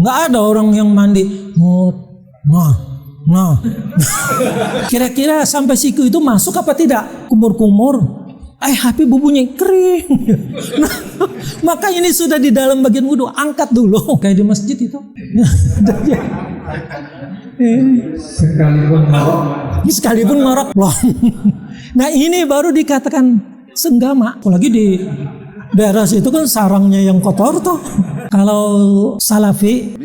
Nggak ada orang yang mandi. Nah. Kira-kira sampai siku itu masuk apa tidak? Kumur-kumur. HP bubunya kering. Nah, maka ini sudah di dalam bagian wudhu, angkat dulu kayak di masjid itu. Sekalipun ngorok loh. Nah ini baru dikatakan senggama. Apalagi di daerah situ kan sarangnya yang kotor tuh. Kalau salafi,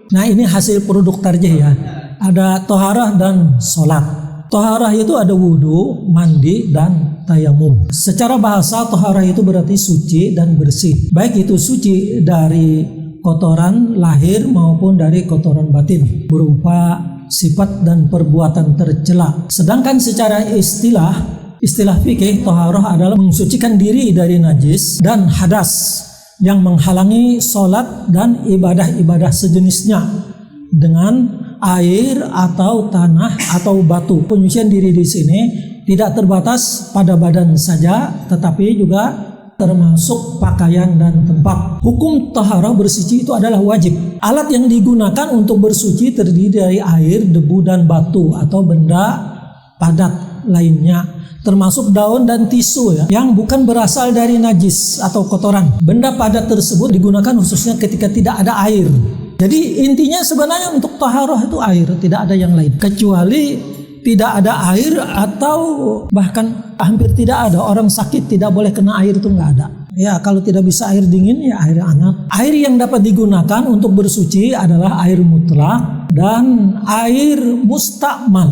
nah ini hasil produk tarjih ya. Ada toharah dan sholat. Toharah itu ada wudhu, mandi, dan tayamum. Secara bahasa toharah itu berarti suci dan bersih. Baik itu suci dari kotoran lahir maupun dari kotoran batin. Berupa sifat dan perbuatan tercela. Sedangkan secara istilah fikih, toharah adalah mensucikan diri dari najis dan hadas yang menghalangi sholat dan ibadah-ibadah sejenisnya dengan air atau tanah atau batu. Penyucian diri di sini tidak terbatas pada badan saja, tetapi juga termasuk pakaian dan tempat. Hukum taharah bersuci itu adalah wajib. Alat yang digunakan untuk bersuci terdiri dari air, debu, dan batu atau benda padat lainnya, termasuk daun dan tisu ya, yang bukan berasal dari najis atau kotoran. Benda padat tersebut digunakan khususnya ketika tidak ada air. Jadi intinya sebenarnya untuk taharah itu air, tidak ada yang lain. Kecuali tidak ada air atau bahkan hampir tidak ada. Orang sakit tidak boleh kena air, itu nggak ada. Ya kalau tidak bisa air dingin ya air hangat. Air yang dapat digunakan untuk bersuci adalah air mutlak dan air mustakmal.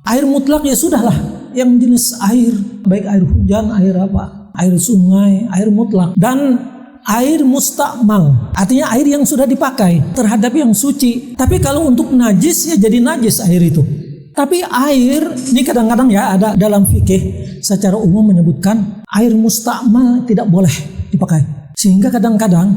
Air mutlak ya sudahlah, yang jenis air, baik air hujan, air apa, air sungai, air mutlak, dan air mustakmal, artinya air yang sudah dipakai terhadap yang suci. Tapi kalau untuk najis ya jadi najis air itu. Tapi air ini kadang-kadang ya ada dalam fikih secara umum menyebutkan air mustakmal tidak boleh dipakai. Sehingga kadang-kadang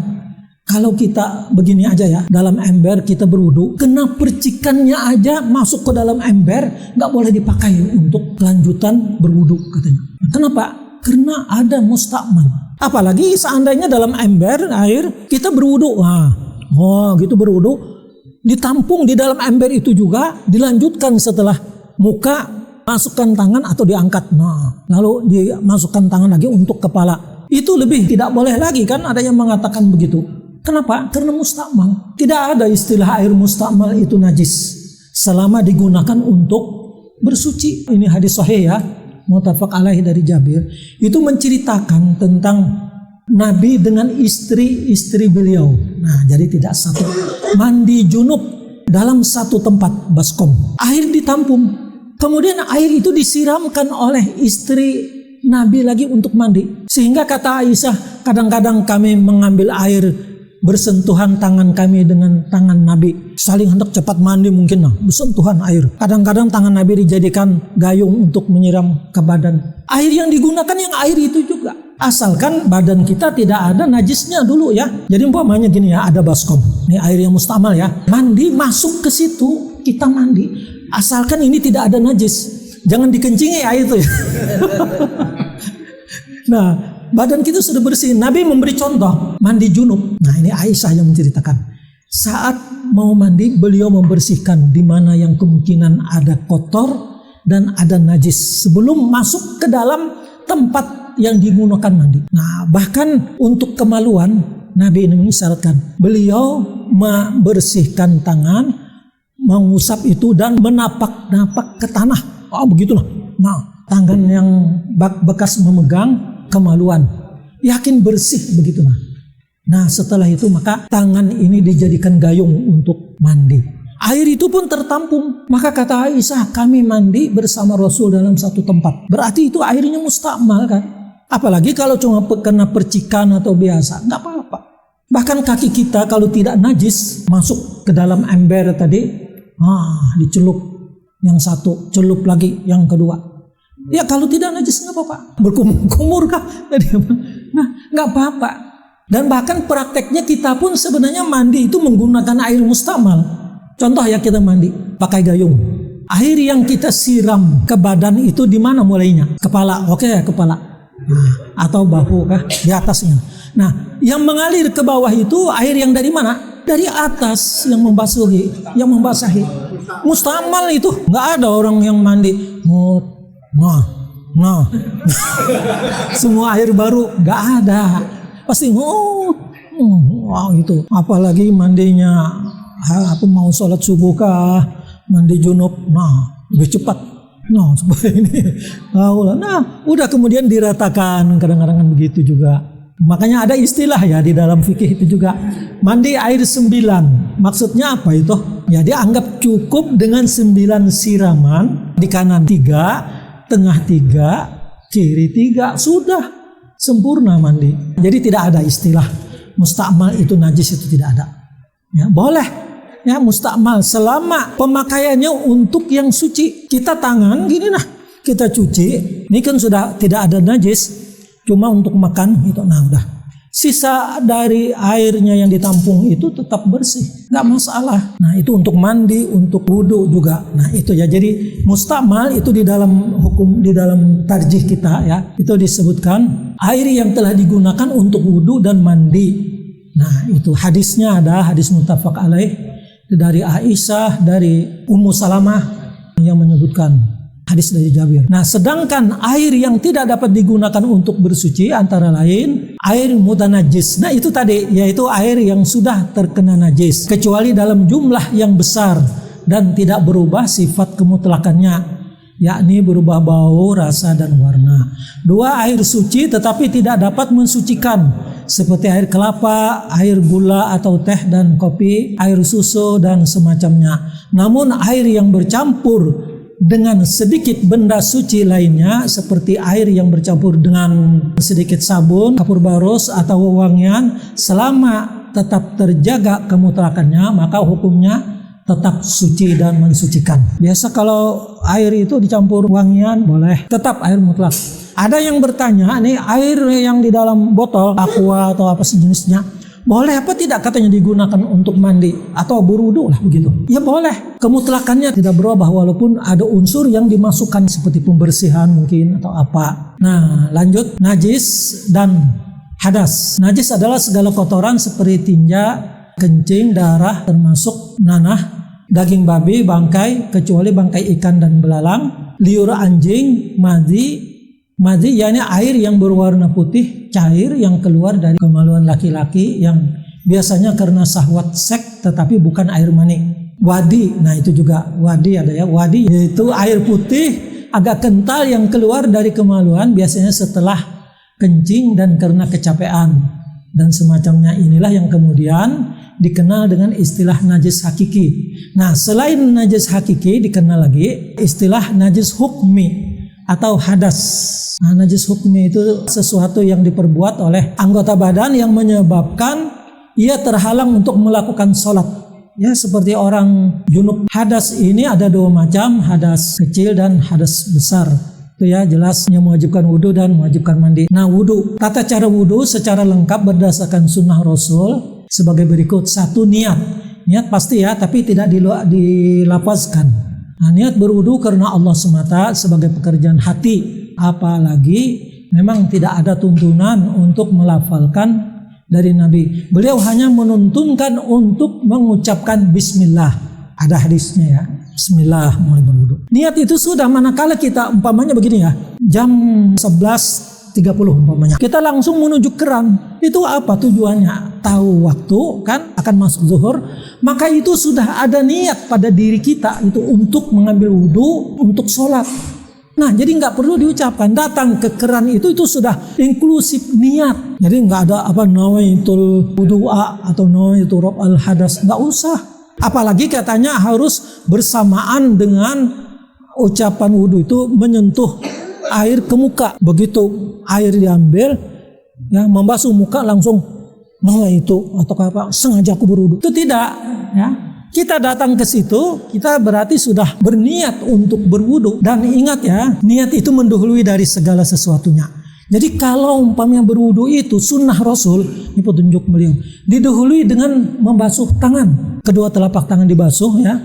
kalau kita begini aja ya, dalam ember kita berwudu, kena percikannya aja masuk ke dalam ember, nggak boleh dipakai untuk kelanjutan berwudu katanya. Kenapa? Karena ada mustakmal. Apalagi seandainya dalam ember air kita berwudu, gitu berwudu, ditampung di dalam ember itu juga, dilanjutkan setelah muka, masukkan tangan atau diangkat, lalu dimasukkan tangan lagi untuk kepala. Itu lebih tidak boleh lagi kan, ada yang mengatakan begitu. Kenapa? Karena mustakmal. Tidak ada istilah air mustakmal itu najis selama digunakan untuk bersuci. Ini hadis sahih ya, muttafaq alaih dari Jabir. Itu menceritakan tentang Nabi dengan istri-istri beliau. Nah, jadi tidak satu. Mandi junub dalam satu tempat, baskom. Air ditampung. Kemudian air itu disiramkan oleh istri Nabi lagi untuk mandi. Sehingga kata Aisyah, kadang-kadang kami mengambil air, bersentuhan tangan kami dengan tangan Nabi, saling hendak cepat mandi mungkin bersentuhan air. Kadang-kadang tangan Nabi dijadikan gayung untuk menyiram ke badan. Air yang digunakan yang air itu juga, asalkan badan kita tidak ada najisnya dulu ya. Jadi umpamanya gini ya, ada baskom, ini air yang mustakmal ya, mandi masuk ke situ, kita mandi, asalkan ini tidak ada najis, jangan dikencingi air itu ya. Nah, badan kita sudah bersih. Nabi memberi contoh mandi junub. Nah ini Aisyah yang menceritakan. Saat mau mandi beliau membersihkan di mana yang kemungkinan ada kotor dan ada najis sebelum masuk ke dalam tempat yang digunakan mandi. Nah bahkan untuk kemaluan Nabi ini mengisyaratkan beliau membersihkan tangan, mengusap itu dan menapak-napak ke tanah. Begitulah. Nah tangan yang bekas memegang kemaluan, yakin bersih begitu nah setelah itu maka tangan ini dijadikan gayung untuk mandi. Air itu pun tertampung. Maka kata Aisyah, kami mandi bersama Rasul dalam satu tempat. Berarti itu airnya mustakmal kan. Apalagi kalau cuma kena percikan atau biasa, nggak apa-apa. Bahkan kaki kita kalau tidak najis masuk ke dalam ember tadi, dicelup yang satu, celup lagi yang kedua. Ya kalau tidak najis nggak apa-apa. Berkumur kah? Nah nggak apa-apa. Dan bahkan prakteknya kita pun sebenarnya mandi itu menggunakan air mustakmal. Contoh ya, kita mandi pakai gayung. Air yang kita siram ke badan itu di mana mulainya? Kepala, oke, kepala. atau bahu kah di atasnya. Nah, yang mengalir ke bawah itu air yang dari mana? Dari atas yang membasahi. Mustamal itu, nggak ada orang yang mandi. Nah, semua air baru nggak ada. Pasti wow itu. Apalagi mandinya, mau sholat subuh kah, mandi junub, lebih cepat. Seperti ini. Nah, udah kemudian diratakan, kadang-kadang begitu juga. Makanya ada istilah ya di dalam fikih itu juga, mandi air 9. Maksudnya apa itu? Ya dianggap cukup dengan 9 siraman, di kanan 3, tengah 3, kiri 3, sudah sempurna mandi. Jadi tidak ada istilah mustakmal itu najis, itu tidak ada. Ya, boleh ya mustakmal selama pemakaiannya untuk yang suci. Kita tangan gini kita cuci, ini kan sudah tidak ada najis, cuma untuk makan itu. Nah udah, sisa dari airnya yang ditampung itu tetap bersih, nggak masalah. Nah itu untuk mandi, untuk wudu juga. Nah itu ya, jadi mustakmal itu di dalam hukum, di dalam tarjih kita ya, itu disebutkan air yang telah digunakan untuk wudu dan mandi. Nah itu hadisnya ada, hadis muttafaq alaih dari Aisyah, dari Ummu Salamah yang menyebutkan hadis dari Jabir. Nah, sedangkan air yang tidak dapat digunakan untuk bersuci antara lain air mutanajis. Nah, itu tadi yaitu air yang sudah terkena najis kecuali dalam jumlah yang besar dan tidak berubah sifat kemutlakannya, yakni berubah bau, rasa dan warna. 2, air suci tetapi tidak dapat mensucikan seperti air kelapa, air gula atau teh dan kopi, air susu dan semacamnya. Namun air yang bercampur dengan sedikit benda suci lainnya seperti air yang bercampur dengan sedikit sabun, kapur barus atau wewangian, selama tetap terjaga kemutlakannya maka hukumnya tetap suci dan mensucikan. Biasa kalau air itu dicampur wangian boleh, tetap air mutlak. Ada yang bertanya, nih air yang di dalam botol aqua atau apa sejenisnya boleh apa tidak katanya digunakan untuk mandi atau berwudu lah begitu. Ya boleh, kemutlakannya tidak berubah walaupun ada unsur yang dimasukkan seperti pembersihan mungkin atau apa. Nah lanjut, najis dan hadas. Najis adalah segala kotoran seperti tinja, kencing, darah termasuk nanah, daging babi, bangkai kecuali bangkai ikan dan belalang, liur anjing, madhi yakni air yang berwarna putih cair yang keluar dari kemaluan laki-laki yang biasanya karena syahwat seks tetapi bukan air mani. Wadi, nah itu juga wadi ada ya, wadi yaitu air putih agak kental yang keluar dari kemaluan biasanya setelah kencing dan karena kecapean dan semacamnya. Inilah yang kemudian dikenal dengan istilah najis hakiki. Nah selain najis hakiki dikenal lagi istilah najis hukmi atau hadas. Nah, najis hukmi itu sesuatu yang diperbuat oleh anggota badan yang menyebabkan ia terhalang untuk melakukan sholat. Ya seperti orang junub. Hadas ini ada 2 macam, hadas kecil dan hadas besar. Itu ya jelas yang mewajibkan wudu dan mewajibkan mandi. Nah wudu, tata cara wudu secara lengkap berdasarkan sunnah Rasul sebagai berikut. 1, niat pasti ya, tapi tidak dilapazkan. Nah, niat berwudu karena Allah semata sebagai pekerjaan hati. Apalagi memang tidak ada tuntunan untuk melafalkan dari Nabi. Beliau hanya menuntunkan untuk mengucapkan bismillah. Ada hadisnya ya. Bismillah mulai berwudu. Niat itu sudah manakala kita umpamanya begini ya. Jam 11.30 umpamanya. Kita langsung menuju keran. Itu apa tujuannya? Tahu waktu kan akan masuk zuhur. Maka itu sudah ada niat pada diri kita itu untuk mengambil wudu untuk sholat. Nah jadi nggak perlu diucapkan, datang ke keran itu sudah inklusif niat. Jadi nggak ada apa nawaitul wudu'a atau nawaitul raf'al hadas, nggak usah. Apalagi katanya harus bersamaan dengan ucapan wudu itu menyentuh air ke muka. Begitu air diambil ya membasuh muka langsung nawaitu atau apa sengaja aku berwudu. Itu tidak ya. Kita datang ke situ, kita berarti sudah berniat untuk berwudu. Dan ingat ya, niat itu mendahului dari segala sesuatunya. Jadi kalau umpamanya berwudu itu sunnah Rasul, ini petunjuk beliau, didahului dengan membasuh tangan. Kedua telapak tangan dibasuh ya.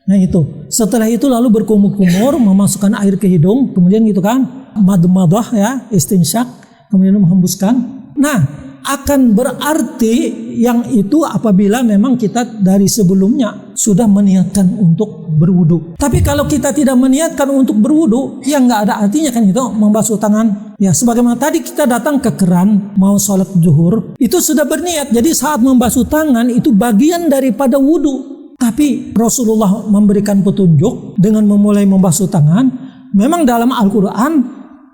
Nah itu. Setelah itu lalu berkumur-kumur, memasukkan air ke hidung, kemudian gitu kan, madmadah ya, istinsyak. kemudian menghembuskan. Nah, akan berarti yang itu apabila memang kita dari sebelumnya sudah meniatkan untuk berwudu. Tapi kalau kita tidak meniatkan untuk berwudu, ya nggak ada artinya kan itu membasuh tangan. Ya sebagaimana tadi kita datang ke keran mau sholat zuhur, itu sudah berniat. Jadi saat membasuh tangan itu bagian daripada wudu. Tapi Rasulullah memberikan petunjuk dengan memulai membasuh tangan. Memang dalam Al-Quran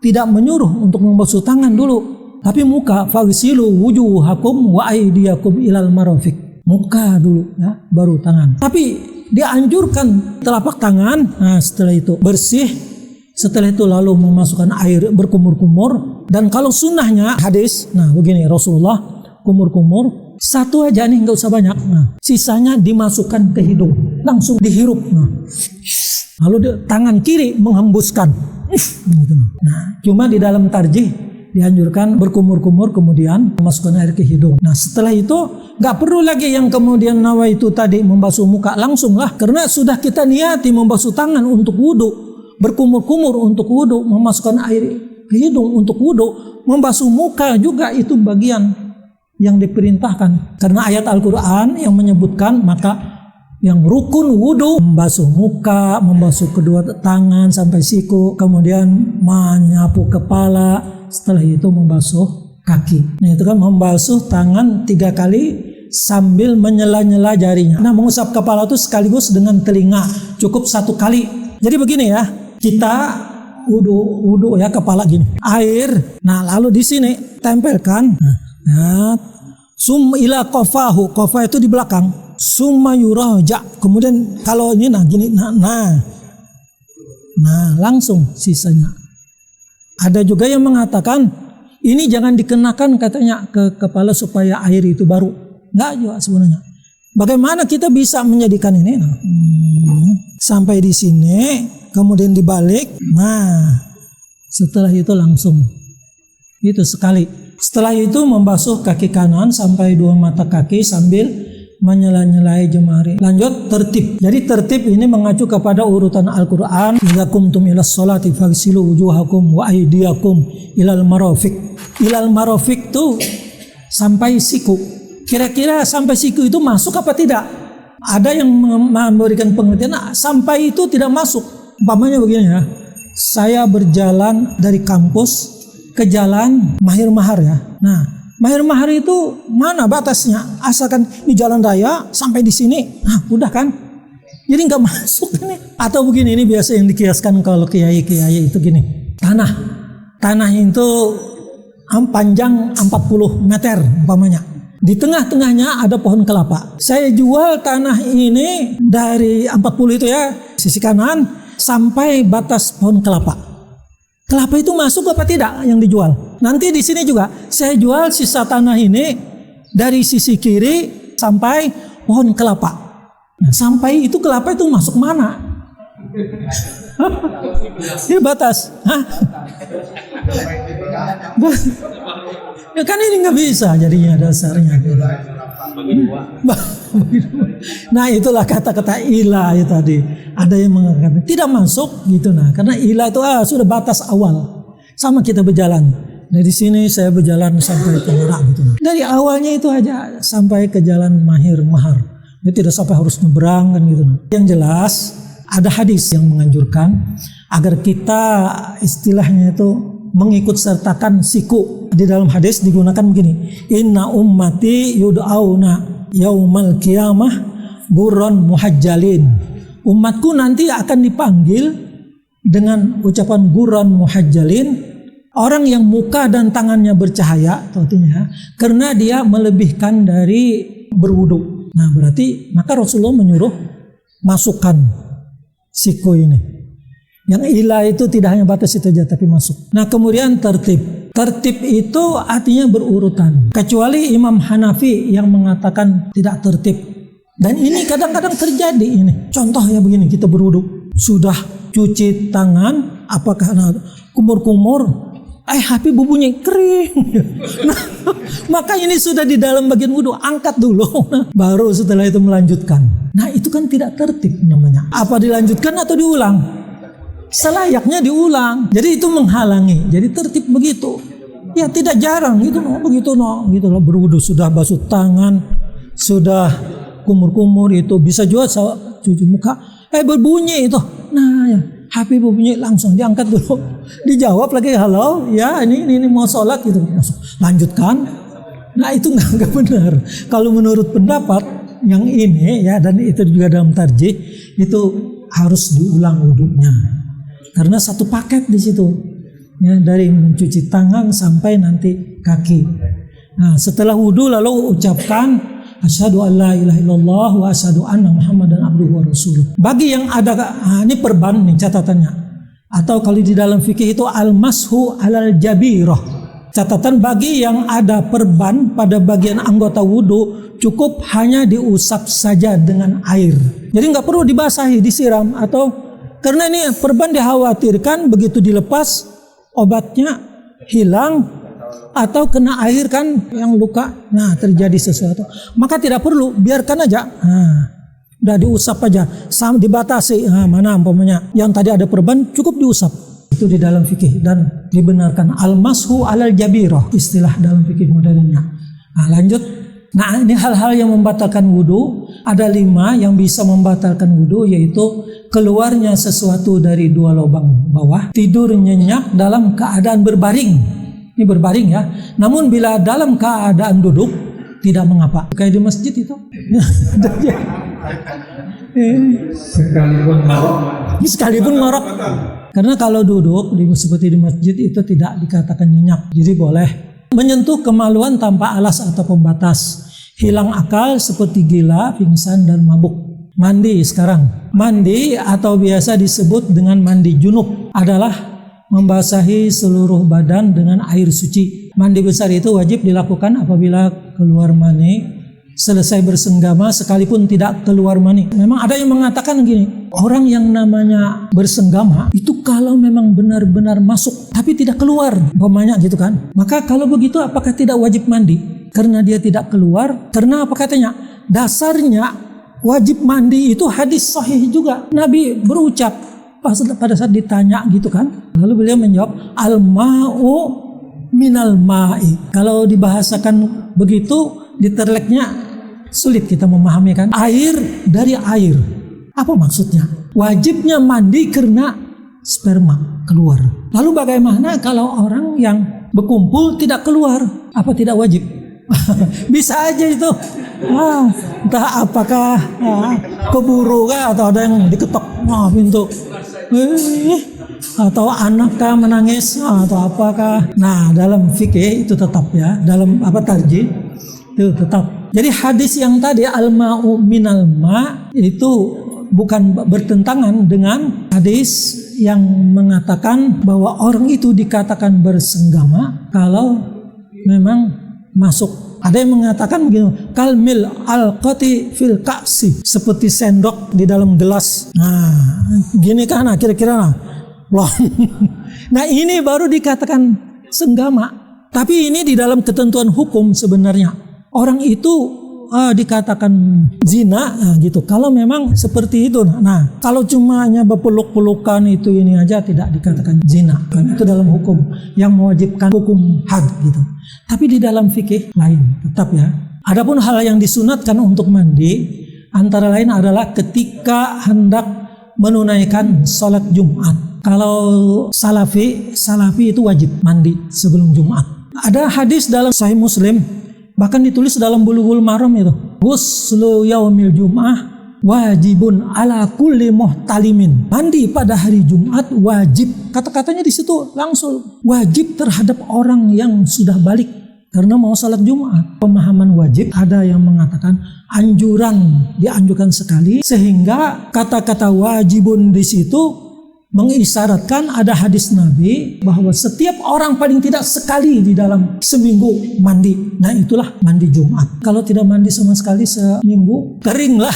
tidak menyuruh untuk membasuh tangan dulu, tapi muka. Faghsilu wujuhakum wa aydiyakum ilal marafiq. Muka dulu ya, baru tangan. Tapi dianjurkan telapak tangan. Nah, setelah itu bersih. Setelah itu lalu memasukkan air berkumur-kumur. Dan kalau sunnahnya hadis, nah begini, Rasulullah kumur-kumur satu aja nih, nggak usah banyak. Nah, sisanya dimasukkan ke hidung, langsung dihirup. Nah, lalu tangan kiri menghembuskan. Gitu. Nah, cuma di dalam tarjih dianjurkan berkumur-kumur kemudian memasukkan air ke hidung. Nah, setelah itu nggak perlu lagi yang kemudian nawa itu tadi membasuh muka, langsung lah, karena sudah kita niati membasuh tangan untuk wudu, berkumur-kumur untuk wudu, memasukkan air ke hidung untuk wudu, membasuh muka juga itu bagian yang diperintahkan. Karena ayat Al-Quran yang menyebutkan maka yang rukun wudu membasuh muka, membasuh kedua tangan sampai siku, kemudian menyapu kepala, setelah itu membasuh kaki. Nah itu kan membasuh tangan 3 kali sambil menyela-nyela jarinya. Nah mengusap kepala itu sekaligus dengan telinga, cukup 1 kali. Jadi begini ya, kita wudu ya, kepala gini, air. Nah lalu di sini tempelkan. Nah, sum ila qafahu, qafa itu di belakang. Summa yuraja. Kemudian kalau ini nah gini, nah langsung sisanya. Ada juga yang mengatakan ini jangan dikenakan katanya ke kepala supaya air itu baru. Enggak juga sebenarnya. Bagaimana kita bisa menjadikan ini? Nah, sampai di sini, kemudian dibalik. Nah, setelah itu langsung. Itu sekali. Setelah itu membasuh kaki kanan sampai 2 mata kaki sambil menyela-nyelai jemari. Lanjut tertib. Jadi tertib ini mengacu kepada urutan Al-Quran. Idza qumtum ilas sholati faghsilu wujuhakum wa aydiyakum ilal marafiq. Ilal marafiq itu sampai siku. Kira-kira sampai siku itu masuk apa tidak? Ada yang memberikan pengertian sampai itu tidak masuk. Umpamanya begini ya. Saya berjalan dari kampus ke jalan Mahir Mahar ya. Nah, Mahir Mahar itu mana batasnya? Asalkan di jalan raya sampai di sini, nah udah kan? Jadi nggak masuk ini. Atau begini, ini biasa yang dikiaskan kalau kiai-kiai itu gini. Tanah itu panjang 40 meter umpamanya. Di tengah-tengahnya ada pohon kelapa. Saya jual tanah ini dari 40 itu ya, sisi kanan sampai batas pohon kelapa. Kelapa itu masuk apa tidak yang dijual? Nanti di sini juga saya jual sisa tanah ini dari sisi kiri sampai pohon kelapa. Nah, sampai itu kelapa itu masuk mana? Ini batas. Hah? Ya kan ini nggak bisa jadinya dasarnya. Nah itulah kata-kata ilah itu tadi. Ada yang mengatakan tidak masuk gitu, nah karena ilah itu sudah batas awal. Sama kita berjalan dari sini, saya berjalan sampai ke Merak gitu. Nah. Dari awalnya itu aja sampai ke jalan Mahir Mahar. Itu tidak sampai harus nyebrang kan gitu. Nah. Yang jelas ada hadis yang menganjurkan agar kita istilahnya itu mengikut sertakan siku. Di dalam hadis digunakan begini, inna ummati yud'auna yaumal qiyamah gurran muhajjalin. Umatku nanti akan dipanggil dengan ucapan gurran muhajjalin, orang yang muka dan tangannya bercahaya, artinya karena dia melebihkan dari berwudu. Nah berarti maka Rasulullah menyuruh masukkan siku ini. Yang ilah itu tidak hanya batas itu saja tapi masuk. Nah kemudian tertib. Tertib itu artinya berurutan. Kecuali Imam Hanafi yang mengatakan tidak tertib. Dan ini kadang-kadang terjadi ini. Contoh ya begini, kita berwudu. Sudah cuci tangan, apakah kumur-kumur. HP bunyi kering. Nah, maka ini sudah di dalam bagian wudu, angkat dulu. Baru setelah itu melanjutkan. Nah itu kan tidak tertib namanya. Apa dilanjutkan atau diulang? Selayaknya diulang. Jadi itu menghalangi. Jadi tertib begitu. Ya tidak jarang gitu begitu gitu loh, berwudu sudah basuh tangan, sudah kumur-kumur itu bisa juga cuci muka, berbunyi itu. Nah, ya, HP berbunyi langsung diangkat dulu. Dijawab lagi, halo, ya ini mau sholat gitu. Lanjutkan. Nah itu nggak benar. Kalau menurut pendapat yang ini ya, dan itu juga dalam tarjih, itu harus diulang wudunya. Karena satu paket di situ. Ya, dari mencuci tangan sampai nanti kaki. Nah, setelah wudu lalu ucapkan asyhadu an la ilaha illallah wa asyhadu anna muhammadan abduhu wa rasuluh. Bagi yang ada ini perban nih catatannya. Atau kalau di dalam fikih itu al-mashu alal jabirah. Catatan bagi yang ada perban pada bagian anggota wudu cukup hanya diusap saja dengan air. Jadi nggak perlu dibasahi, disiram atau karena ini perban dikhawatirkan begitu dilepas obatnya hilang atau kena air kan yang luka, nah terjadi sesuatu, maka tidak perlu, biarkan aja. Udah diusap aja, dibatasi. Mana umpamanya yang tadi ada perban cukup diusap, itu di dalam fikih dan dibenarkan. Al-mashu alal jabirah istilah dalam fikih modernnya. Nah lanjut. Nah ini hal-hal yang membatalkan wudu, ada 5 yang bisa membatalkan wudu, yaitu keluarnya sesuatu dari 2 lubang bawah, tidur nyenyak dalam keadaan berbaring, ini berbaring ya, namun bila dalam keadaan duduk tidak mengapa, kayak di masjid itu. Sekalipun ngorok, karena kalau duduk seperti di masjid itu tidak dikatakan nyenyak, jadi boleh. Menyentuh kemaluan tanpa alas atau pembatas, hilang akal seperti gila, pingsan dan mabuk. Mandi sekarang. Mandi atau biasa disebut dengan mandi junub adalah membasahi seluruh badan dengan air suci. Mandi besar itu wajib dilakukan apabila keluar mani, selesai bersenggama sekalipun tidak keluar mani. Memang ada yang mengatakan gini, orang yang namanya bersenggama itu kalau memang benar-benar masuk tapi tidak keluar, umpamanya gitu kan. Maka kalau begitu apakah tidak wajib mandi? Karena dia tidak keluar, karena apa katanya? Dasarnya wajib mandi itu hadis sahih juga. Nabi berucap pada saat ditanya gitu kan. Lalu beliau menjawab, al-ma'u minal ma'i. Kalau dibahasakan begitu, diterleknya sulit kita memahami kan. Air dari air. Apa maksudnya? Wajibnya mandi karena sperma keluar. Lalu bagaimana kalau orang yang berkumpul tidak keluar? Apa tidak wajib? Bisa aja itu. Entah apakah keburu kah, atau ada yang diketok pintu, atau anakkah menangis, atau apakah. Nah dalam fikih itu tetap ya, dalam tarjih itu tetap. Jadi hadis yang tadi al-ma'u minal ma' itu bukan bertentangan dengan hadis yang mengatakan bahwa orang itu dikatakan bersenggama kalau memang masuk. Ada yang mengatakan begini, kalmil al-qati fil ka'si, seperti sendok di dalam gelas. Nah, gini kan kira-kira Nah, ini baru dikatakan senggama. Tapi ini di dalam ketentuan hukum sebenarnya. Orang itu dikatakan zina gitu. Kalau memang seperti itu. Nah, kalau cuma hanya berpeluk-pelukan itu ini aja tidak dikatakan zina. Kan itu dalam hukum yang mewajibkan hukum had gitu. Tapi di dalam fikih lain tetap ya. Adapun hal yang disunatkan untuk mandi antara lain adalah ketika hendak menunaikan sholat Jumat. Kalau salafi itu wajib mandi sebelum Jumat. Ada hadis dalam Sahih Muslim, bahkan ditulis dalam Bulughul Maram itu, ghuslu yaumil jum'ah wajibun ala kulli muhtalimin. Mandi pada hari Jumat wajib. Kata-katanya di situ langsung wajib terhadap orang yang sudah balik karena mau salat Jumat. Pemahaman wajib ada yang mengatakan dianjurkan sekali, sehingga kata-kata wajibun di situ mengisyaratkan ada hadis Nabi bahwa setiap orang paling tidak sekali di dalam seminggu mandi. Nah itulah mandi Jumat. Kalau tidak mandi sama sekali seminggu, kering lah.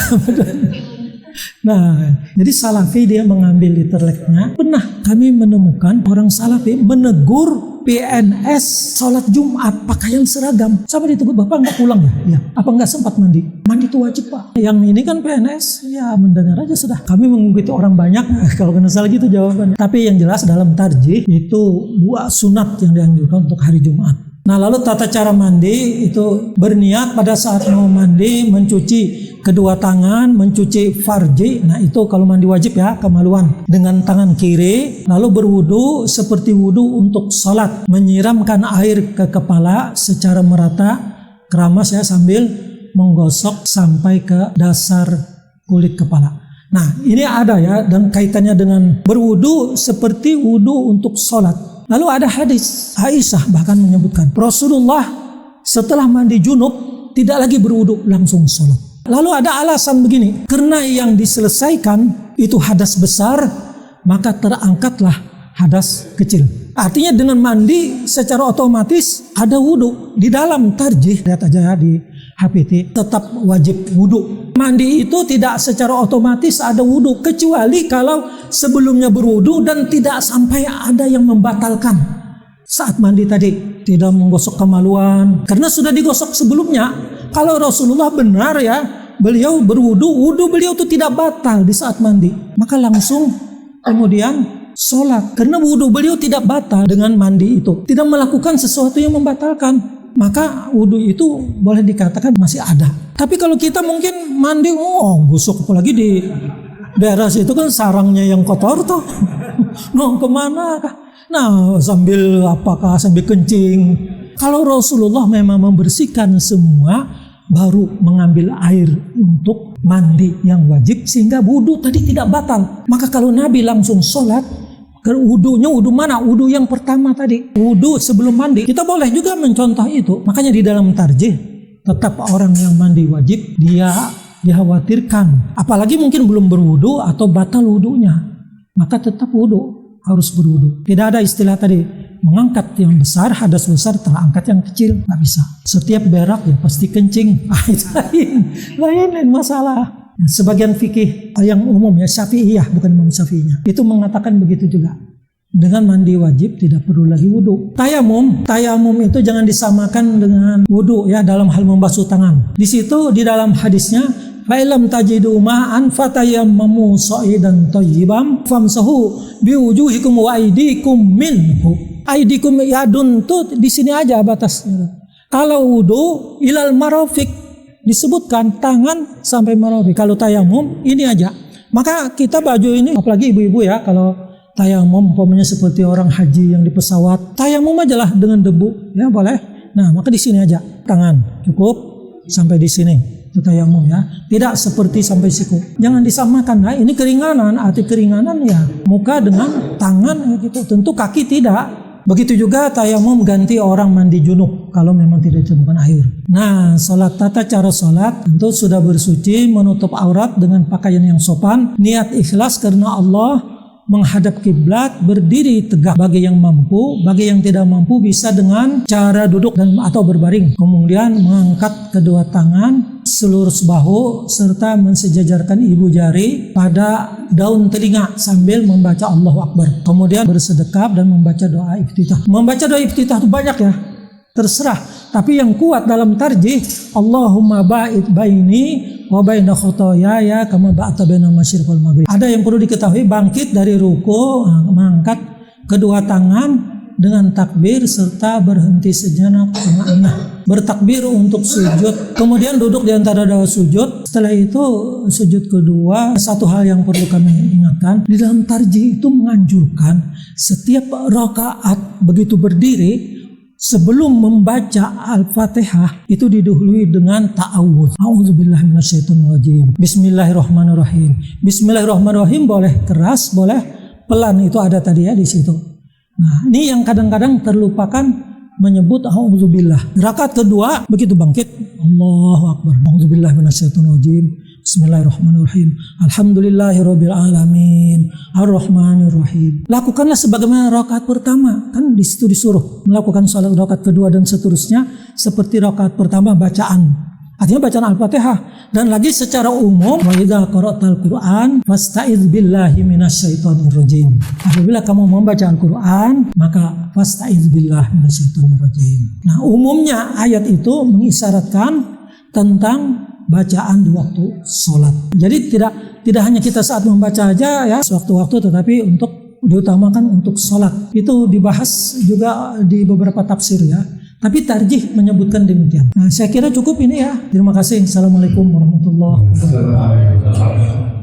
Nah, jadi salafi dia mengambil literleknya. Pernah kami menemukan orang salafi menegur PNS sholat Jumat pakaian seragam. Sama ditegur, Bapak nggak pulang ya? Ya. Apa nggak sempat mandi? Mandi itu wajib Pak. Yang ini kan PNS, ya mendengar aja sudah. Kami mengikuti orang banyak, kalau kena salah gitu jawabannya. Tapi yang jelas dalam tarjih itu 2 sunat yang dianjurkan untuk hari Jumat. Nah lalu tata cara mandi itu berniat pada saat mau mandi mencuci kedua tangan, mencuci farji. Nah itu kalau mandi wajib ya, kemaluan dengan tangan kiri. Lalu berwudu seperti wudu untuk sholat, menyiramkan air ke kepala secara merata, keramas ya, sambil menggosok sampai ke dasar kulit kepala. Nah ini ada ya, dan kaitannya dengan berwudu seperti wudu untuk sholat. Lalu ada hadis Aisyah bahkan menyebutkan Rasulullah setelah mandi junub tidak lagi berwudu, langsung sholat. Lalu ada alasan begini, karena yang diselesaikan itu hadas besar, maka terangkatlah hadas kecil. Artinya dengan mandi secara otomatis ada wudu. Di dalam tarjih, lihat aja ya di HPT, tetap wajib wudu. Mandi itu tidak secara otomatis ada wudu, kecuali kalau sebelumnya berwudu dan tidak sampai ada yang membatalkan saat mandi tadi, tidak menggosok kemaluan karena sudah digosok sebelumnya. Kalau Rasulullah benar ya, beliau berwudu, wudu beliau itu tidak batal di saat mandi, maka langsung kemudian sholat karena wudu beliau tidak batal dengan mandi itu, tidak melakukan sesuatu yang membatalkan. Maka wudu itu boleh dikatakan masih ada. Tapi kalau kita mungkin mandi, gosok apalagi di daerah situ kan sarangnya yang kotor tuh. Kemana kah? Nah sambil kencing. Kalau Rasulullah memang membersihkan semua, baru mengambil air untuk mandi yang wajib sehingga wudu tadi tidak batal. Maka kalau Nabi langsung sholat, wudunya wudu mana? Wudu yang pertama tadi, wudu sebelum mandi. Kita boleh juga mencontoh itu. Makanya di dalam tarjih tetap orang yang mandi wajib dia dikhawatirkan, apalagi mungkin belum berwudu atau batal wudunya, maka tetap wudu, harus berwudu. Tidak ada istilah tadi mengangkat yang besar, hadas besar terangkat yang kecil, nggak bisa. Setiap berak ya pasti kencing. Itu lain masalah. Sebagian fikih yang umum ya, Syafi'iyah, bukan Imam Syafi'inya, itu mengatakan begitu juga. Dengan mandi wajib tidak perlu lagi wudu. Tayamum itu jangan disamakan dengan wudu ya dalam hal membasuh tangan. Di situ di dalam hadisnya, fa'ilam tajidu ma'an fatayammamu sha'idan thayyiban famsahu biwujuhikum wa aydikum minhu. Aydikum yadun tuh di sini aja batasnya. Kalau wudu ilal marafiq, disebutkan tangan sampai marafiq. Kalau tayamum ini aja. Maka kita baju ini, apalagi ibu-ibu ya, kalau tayamum umpamanya seperti orang haji yang di pesawat, tayamum aja lah dengan debu, ya boleh. Nah maka di sini aja, tangan cukup sampai di sini, itu tayamum ya. Tidak seperti sampai siku. Jangan disamakan. Nah ini keringanan, arti keringanan ya muka dengan tangan gitu. Tentu kaki tidak. Begitu juga tayamum ganti orang mandi junub kalau memang tidak ditemukan air. Nah, tata cara sholat tentu sudah bersuci, menutup aurat dengan pakaian yang sopan, niat ikhlas karena Allah, menghadap kiblat, berdiri tegak bagi yang mampu, bagi yang tidak mampu bisa dengan cara duduk dan atau berbaring. Kemudian mengangkat kedua tangan selurus bahu serta mensejajarkan ibu jari pada daun telinga sambil membaca Allahu Akbar. Kemudian bersedekap dan membaca doa iftitah. Membaca doa iftitah itu banyak ya, terserah. Tapi yang kuat dalam tarjih, Allahumma ba'id baini wa baina khotoyaya kama ba'ata baina masyriq wal maghrib. Ada yang perlu diketahui, bangkit dari ruku, mengangkat kedua tangan dengan takbir serta berhenti sejenak bertakbir untuk sujud, kemudian duduk di antara dua sujud. Setelah itu sujud kedua. Satu hal yang perlu kami ingatkan, di dalam tarjih itu menganjurkan setiap rakaat begitu berdiri sebelum membaca Al-Fatihah itu didahului dengan ta'awudz. A'udzubillahi minasyaitonirrajim. Bismillahirrahmanirrahim. Bismillahirrahmanirrahim boleh keras, boleh pelan, itu ada tadi ya di situ. Nah, ini yang kadang-kadang terlupakan, menyebut a'udzubillah. Rakaat kedua begitu bangkit, Allahu Akbar. A'udzubillahi minasyaitonirrajim. Bismillahirrahmanirrahim. Alhamdulillahirabbil alamin. Arrahmanirrahim. Lakukanlah sebagaimana rakaat pertama. Kan di situ disuruh melakukan salat rakaat kedua dan seterusnya seperti rakaat pertama bacaan Artinya bacaan Al-Fatihah. Dan lagi secara umum, wa idza qara'tal Qur'an fasta'iz billahi minasyaitonir rajim. Apabila kamu membaca Al-Qur'an, maka fasta'iz billahi minasyaitonir rajim. Nah, umumnya ayat itu mengisyaratkan tentang bacaan di waktu sholat. Jadi tidak hanya kita saat membaca aja ya sewaktu-waktu, tetapi untuk diutamakan untuk sholat. Itu dibahas juga di beberapa tafsir ya. Tapi tarjih menyebutkan demikian. Nah, saya kira cukup ini ya. Terima kasih. Assalamualaikum warahmatullahi wabarakatuh.